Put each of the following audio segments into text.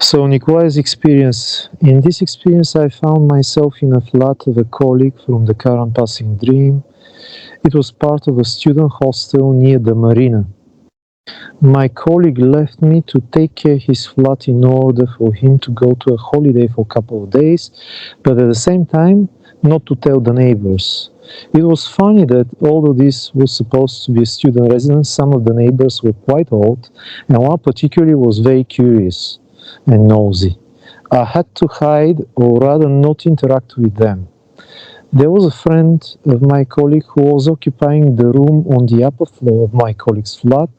So Nikolay's experience, in this experience I found myself in a flat of a colleague from the current passing dream. It was part of a student hostel near the marina. My colleague left me to take care his flat in order for him to go to a holiday for a couple of days, but at the same time not to tell the neighbors. It was funny that although this was supposed to be a student residence, some of the neighbors were quite old, and one particularly was very curious and nosy. I had to hide, or rather not interact with them. There was a friend of my colleague who was occupying the room on the upper floor of my colleague's flat,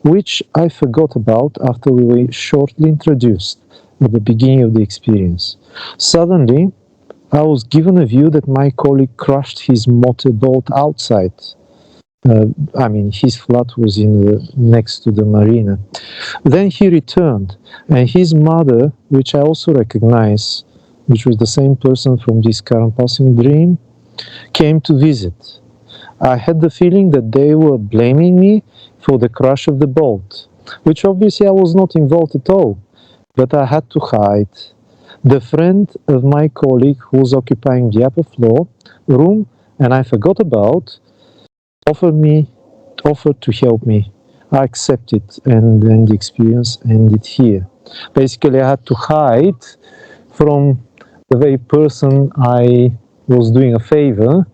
which I forgot about after we were shortly introduced at the beginning of the experience. Suddenly, I was given a view that my colleague crashed his motorboat outside. His flat was next to the marina. Then he returned, and his mother, which I also recognize, which was the same person from this current passing dream, came to visit. I had the feeling that they were blaming me for the crash of the boat, which obviously I was not involved at all, but I had to hide. The friend of my colleague who was occupying the upper floor room, and I forgot about, offered offered to help me. I accepted, and then the experience ended here. Basically, I had to hide from the very person I was doing a favor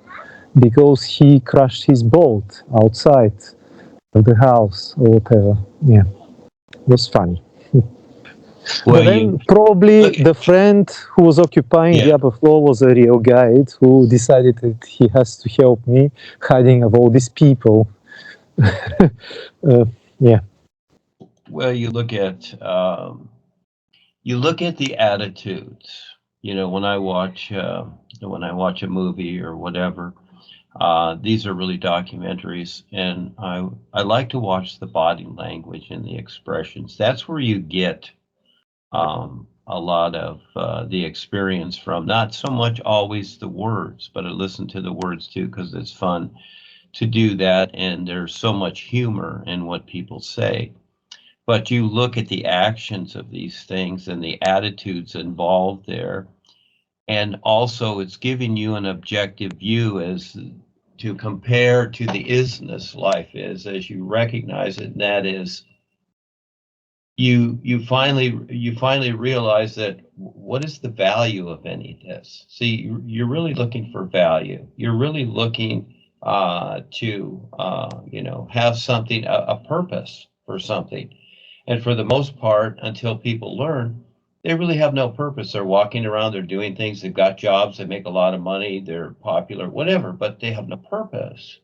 because he crashed his boat outside of the house or whatever. Yeah, it was funny. But Well, you then probably look at, the friend who was occupying the yeah. upper floor was a real guide who decided that he has to help me hiding of all these people. uh, yeah. Well, you look at the attitudes. You know, when I watch a movie or whatever, these are really documentaries, and I like to watch the body language and the expressions. That's where you get a lot of the experience from. Not so much always the words, but I listen to the words too because it's fun to do that, and there's so much humor in what people say. But you look at the actions of these things and the attitudes involved there, and also it's giving you an objective view as to compare to the isness life is as you recognize it. And that is you finally realize that what is the value of any of this. See, you're really looking for value. You're really looking to have something, a purpose for something. And for the most part, until people learn, they really have no purpose. They're walking around, they're doing things, they've got jobs, they make a lot of money, they're popular, whatever, but they have no purpose.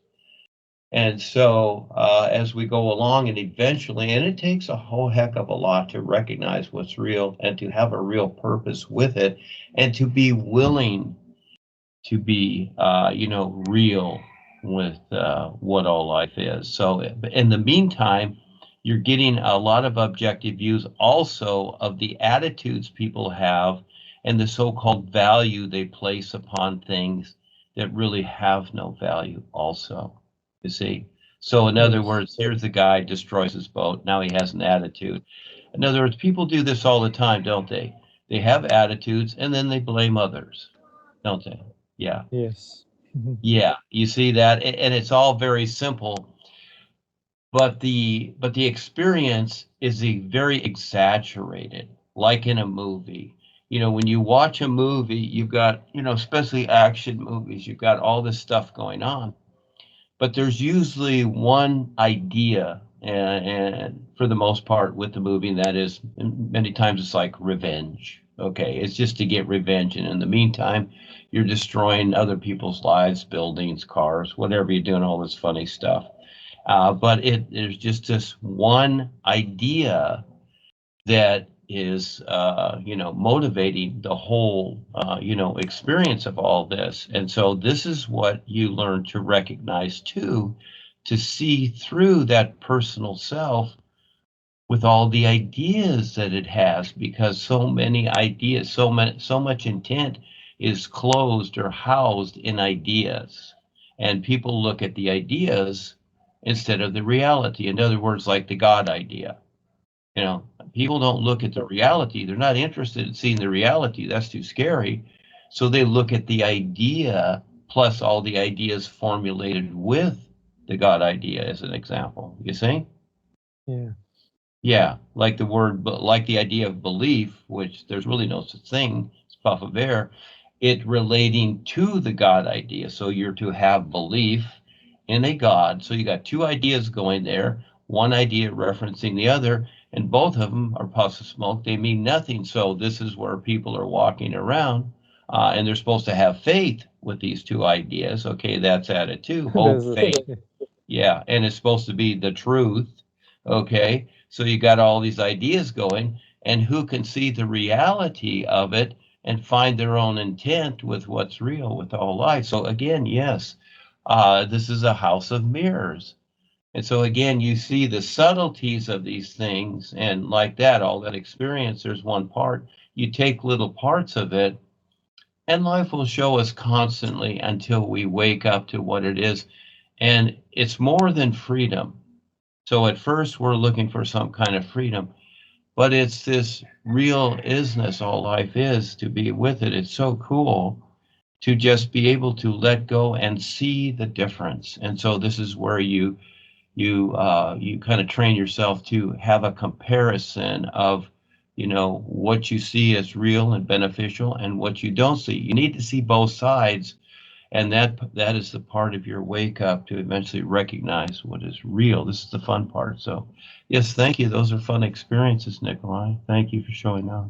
And so as we go along, and eventually, and it takes a whole heck of a lot to recognize what's real and to have a real purpose with it, and to be willing to be, real with what all life is. So in the meantime, you're getting a lot of objective views also of the attitudes people have and the so-called value they place upon things that really have no value also, you see. So in other Yes. words, here's the guy destroys his boat. Now he has an attitude. In other words, people do this all the time, don't they? They have attitudes and then they blame others, don't they? Yeah. Yes. Mhm. Yeah. You see that? And it's all very simple, but the experience is very exaggerated, like in a movie. You know, when you watch a movie, you've got, especially action movies, you've got all this stuff going on, but there's usually one idea, and for the most part with the movie, and that is many times it's like revenge. Okay, it's just to get revenge, and in the meantime, you're destroying other people's lives, buildings, cars, whatever, you're doing all this funny stuff. But there's just this one idea that is, motivating the whole, experience of all this. And so this is what you learn to recognize too, to see through that personal self with all the ideas that it has, because so many ideas, so much intent is closed or housed in ideas. And people look at the ideas instead of the reality. In other words, like the God idea. You know, people don't look at the reality. They're not interested in seeing the reality. That's too scary. So they look at the idea plus all the ideas formulated with the God idea as an example. You see? Yeah. Yeah, like the word, but like the idea of belief, which there's really no such thing, it's puff of air, it relating to the God idea. So you're to have belief in a God. So you got two ideas going there, one idea referencing the other, and both of them are puffs of smoke. They mean nothing. So this is where people are walking around, and they're supposed to have faith with these two ideas. Okay, that's added too. Hope, That's the faith. thing. Yeah, and it's supposed to be the truth. Okay, so you got all these ideas going, and who can see the reality of it and find their own intent with what's real, with all life? So again, yes, this is a house of mirrors. And so again, you see the subtleties of these things, and like that, all that experience, there's one part. You take little parts of it, and life will show us constantly until we wake up to what it is. And it's more than freedom. So at first we're looking for some kind of freedom, but it's this real isness all life is, to be with it. It's so cool to just be able to let go and see the difference. And so this is where you kind of train yourself to have a comparison of, you know, what you see as real and beneficial and what you don't see. You need to see both sides, and that is the part of your wake up to eventually recognize what is real. This is the fun part. So yes, thank you. Those are fun experiences, Nikolay. Thank you for showing up.